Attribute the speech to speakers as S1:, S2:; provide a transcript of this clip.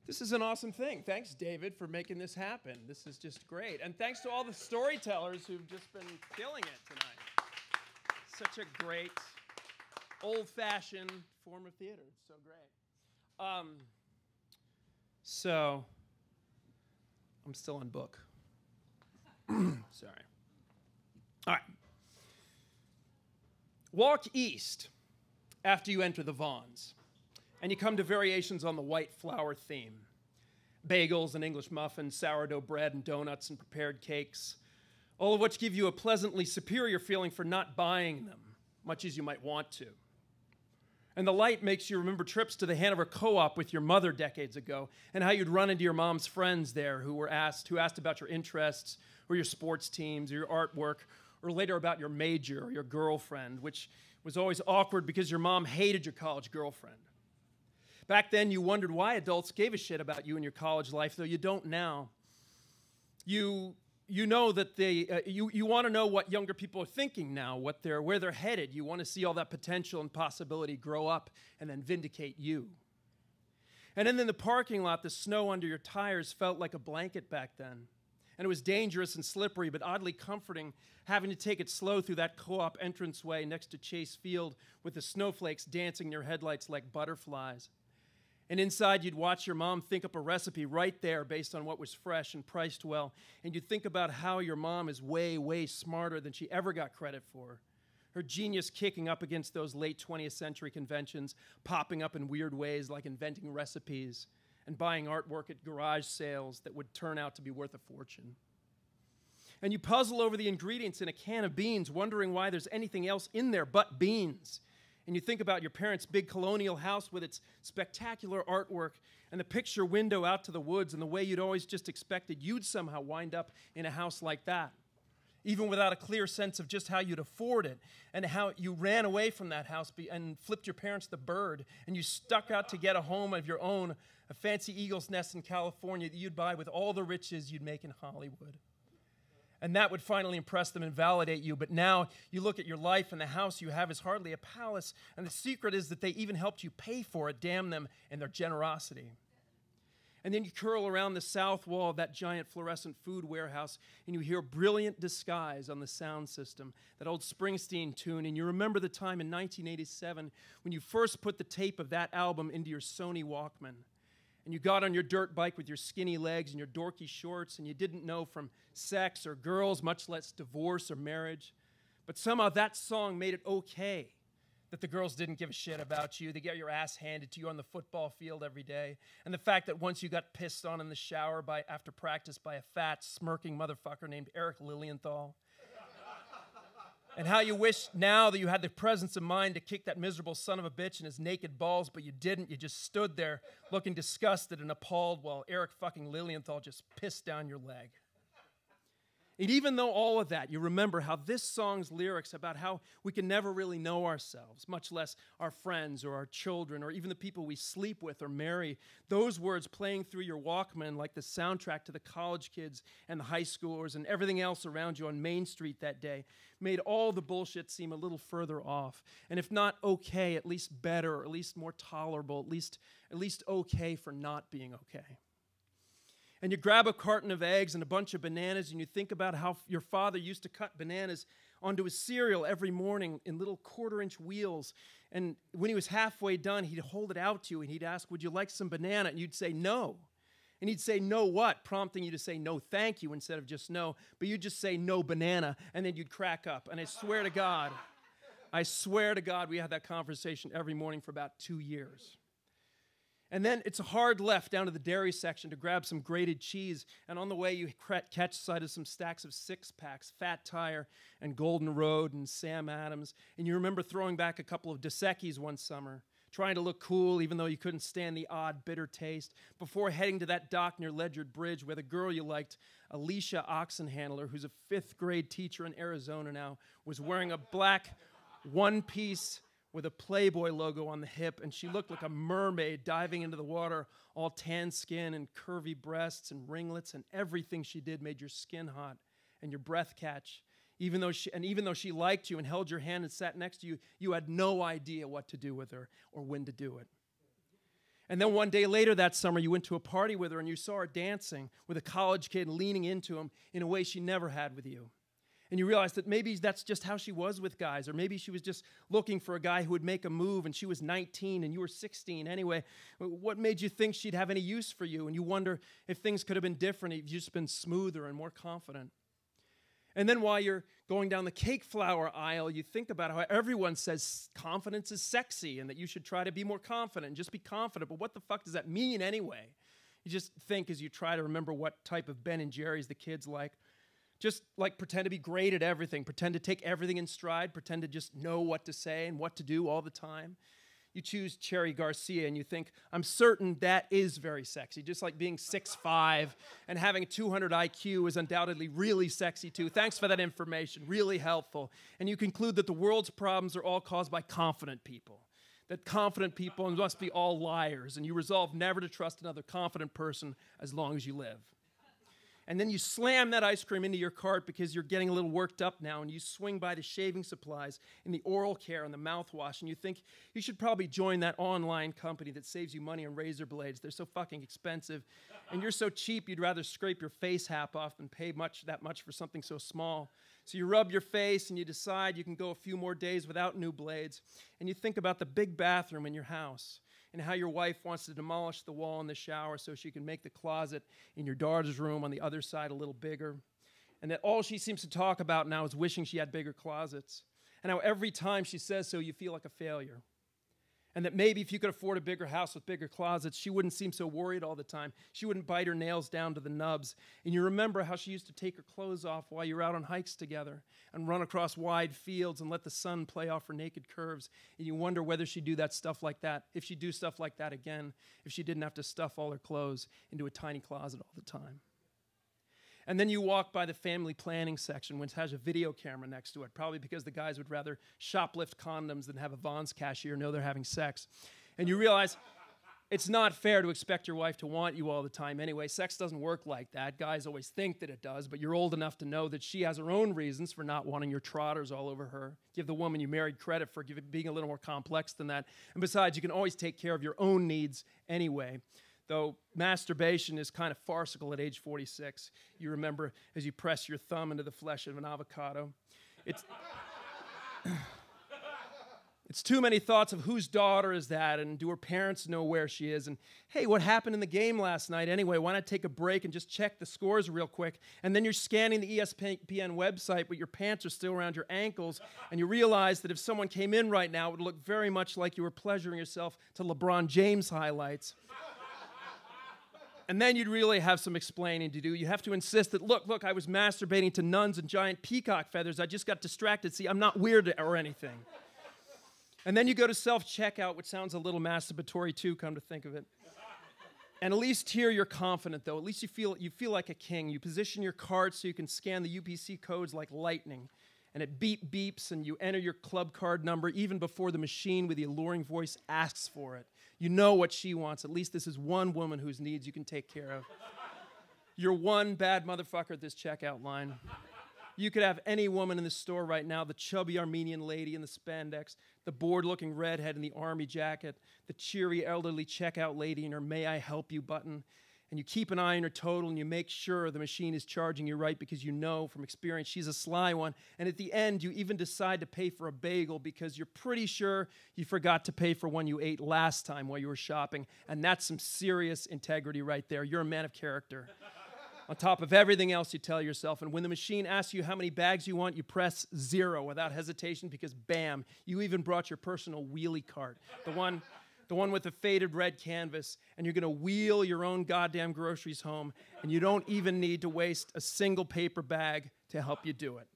S1: This is an awesome thing. Thanks, David, for making this happen. This is just great. And thanks to all the storytellers who've just been killing it tonight. Such a great, old-fashioned form of theater. It's so great. So, I'm still on book. Sorry. All right. Walk east after you enter the Vons, and you come to variations on the white flour theme. Bagels and English muffins, sourdough bread and donuts and prepared cakes, all of which give you a pleasantly superior feeling for not buying them, much as you might want to. And the light makes you remember trips to the Hanover Co-op with your mother decades ago, and how you'd run into your mom's friends there who asked about your interests, or your sports teams, or your artwork, or later about your major or your girlfriend, which was always awkward because your mom hated your college girlfriend. Back then, you wondered why adults gave a shit about you in your college life, though you don't now. You know that you want to know what younger people are thinking now, where they're headed. You want to see all that potential and possibility grow up and then vindicate you. And then in the parking lot, the snow under your tires felt like a blanket back then. And it was dangerous and slippery, but oddly comforting, having to take it slow through that co-op entranceway next to Chase Field with the snowflakes dancing in your headlights like butterflies. And inside, you'd watch your mom think up a recipe right there based on what was fresh and priced well. And you'd think about how your mom is way, way smarter than she ever got credit for. Her genius kicking up against those late 20th century conventions, popping up in weird ways like inventing recipes and buying artwork at garage sales that would turn out to be worth a fortune. And you puzzle over the ingredients in a can of beans, wondering why there's anything else in there but beans. And you think about your parents' big colonial house with its spectacular artwork and the picture window out to the woods and the way you'd always just expected you'd somehow wind up in a house like that, even without a clear sense of just how you'd afford it, and how you ran away from that house and flipped your parents the bird, and you stuck out to get a home of your own, a fancy eagle's nest in California that you'd buy with all the riches you'd make in Hollywood. And that would finally impress them and validate you. But now you look at your life, and the house you have is hardly a palace. And the secret is that they even helped you pay for it, damn them, and their generosity. And then you curl around the south wall of that giant fluorescent food warehouse, and you hear Brilliant Disguise on the sound system, that old Springsteen tune. And you remember the time in 1987 when you first put the tape of that album into your Sony Walkman. And you got on your dirt bike with your skinny legs and your dorky shorts, and you didn't know from sex or girls, much less divorce or marriage. But somehow that song made it okay that the girls didn't give a shit about you. They get your ass handed to you on the football field every day. And the fact that once you got pissed on in the shower after practice by a fat, smirking motherfucker named Eric Lilienthal. And how you wish now that you had the presence of mind to kick that miserable son of a bitch in his naked balls, but you didn't. You just stood there looking disgusted and appalled while Eric fucking Lilienthal just pissed down your leg. And even though all of that, you remember how this song's lyrics about how we can never really know ourselves, much less our friends or our children or even the people we sleep with or marry, those words playing through your Walkman like the soundtrack to the college kids and the high schoolers and everything else around you on Main Street that day made all the bullshit seem a little further off. And if not okay, at least better, or at least more tolerable, at least okay for not being okay. And you grab a carton of eggs and a bunch of bananas, and you think about how your father used to cut bananas onto his cereal every morning in little quarter-inch wheels. And when he was halfway done, he'd hold it out to you, and he'd ask, "Would you like some banana?" And you'd say, "No." And he'd say, "No what?" prompting you to say, "No, thank you," instead of just "no." But you'd just say, "No banana," and then you'd crack up. And I swear to God, we had that conversation every morning for about 2 years. And then it's a hard left down to the dairy section to grab some grated cheese. And on the way, you catch sight of some stacks of six-packs, Fat Tire and Golden Road and Sam Adams. And you remember throwing back a couple of Dos Equis one summer, trying to look cool even though you couldn't stand the odd, bitter taste, before heading to that dock near Ledyard Bridge where the girl you liked, Alicia Oxenhandler, who's a 5th grade teacher in Arizona now, was wearing a black one-piece with a Playboy logo on the hip, and she looked like a mermaid diving into the water, all tan skin and curvy breasts and ringlets, and everything she did made your skin hot and your breath catch. Even though she liked you and held your hand and sat next to you, you had no idea what to do with her or when to do it. And then one day later that summer, you went to a party with her and you saw her dancing with a college kid leaning into him in a way she never had with you. And you realized that maybe that's just how she was with guys, or maybe she was just looking for a guy who would make a move and she was 19 and you were 16. Anyway, what made you think she'd have any use for you? And you wonder if things could have been different, if you'd just been smoother and more confident. And then while you're going down the cake flower aisle, you think about how everyone says confidence is sexy and that you should try to be more confident and just be confident. But what the fuck does that mean anyway? You just think as you try to remember what type of Ben and Jerry's the kids like. Just like pretend to be great at everything, pretend to take everything in stride, pretend to just know what to say and what to do all the time. You choose Cherry Garcia and you think, I'm certain that is very sexy. Just like being 6'5" and having a 200 IQ is undoubtedly really sexy too. Thanks for that information, really helpful. And you conclude that the world's problems are all caused by confident people. That confident people must be all liars, and you resolve never to trust another confident person as long as you live. And then you slam that ice cream into your cart because you're getting a little worked up now, and you swing by the shaving supplies and the oral care and the mouthwash, and you think you should probably join that online company that saves you money on razor blades. They're so fucking expensive, and you're so cheap you'd rather scrape your face half off than pay that much for something so small. So you rub your face and you decide you can go a few more days without new blades, and you think about the big bathroom in your house and how your wife wants to demolish the wall in the shower so she can make the closet in your daughter's room on the other side a little bigger, and that all she seems to talk about now is wishing she had bigger closets, and how every time she says so you feel like a failure, and that maybe if you could afford a bigger house with bigger closets, she wouldn't seem so worried all the time. She wouldn't bite her nails down to the nubs. And you remember how she used to take her clothes off while you were out on hikes together and run across wide fields and let the sun play off her naked curves. And you wonder whether she'd do that stuff like that, if she'd do stuff like that again, if she didn't have to stuff all her clothes into a tiny closet all the time. And then you walk by the family planning section, which has a video camera next to it, probably because the guys would rather shoplift condoms than have a Vons cashier know they're having sex. And you realize it's not fair to expect your wife to want you all the time anyway. Sex doesn't work like that. Guys always think that it does, but you're old enough to know that she has her own reasons for not wanting your trotters all over her. Give the woman you married credit for being a little more complex than that. And besides, you can always take care of your own needs anyway. Though masturbation is kind of farcical at age 46. You remember as you press your thumb into the flesh of an avocado. It's too many thoughts of whose daughter is that, and do her parents know where she is, and hey, what happened in the game last night anyway? Why not take a break and just check the scores real quick? And then you're scanning the ESPN website, but your pants are still around your ankles, and you realize that if someone came in right now, it would look very much like you were pleasuring yourself to LeBron James highlights. And then you'd really have some explaining to do. You have to insist that, look, I was masturbating to nuns and giant peacock feathers. I just got distracted. See, I'm not weird or anything. And then you go to self-checkout, which sounds a little masturbatory too, come to think of it. And at least here you're confident, though. At least you feel like a king. You position your card so you can scan the UPC codes like lightning. And it beeps, and you enter your club card number even before the machine with the alluring voice asks for it. You know what she wants. At least this is one woman whose needs you can take care of. You're one bad motherfucker at this checkout line. You could have any woman in the store right now, the chubby Armenian lady in the spandex, the bored-looking redhead in the army jacket, the cheery elderly checkout lady in her "May I help you" button. And you keep an eye on her total, and you make sure the machine is charging you right because you know from experience she's a sly one. And at the end, you even decide to pay for a bagel because you're pretty sure you forgot to pay for one you ate last time while you were shopping. And that's some serious integrity right there. You're a man of character. On top of everything else you tell yourself. And when the machine asks you how many bags you want, you press 0 without hesitation because, bam, you even brought your personal wheelie cart. The one with the faded red canvas, and you're going to wheel your own goddamn groceries home, and you don't even need to waste a single paper bag to help you do it.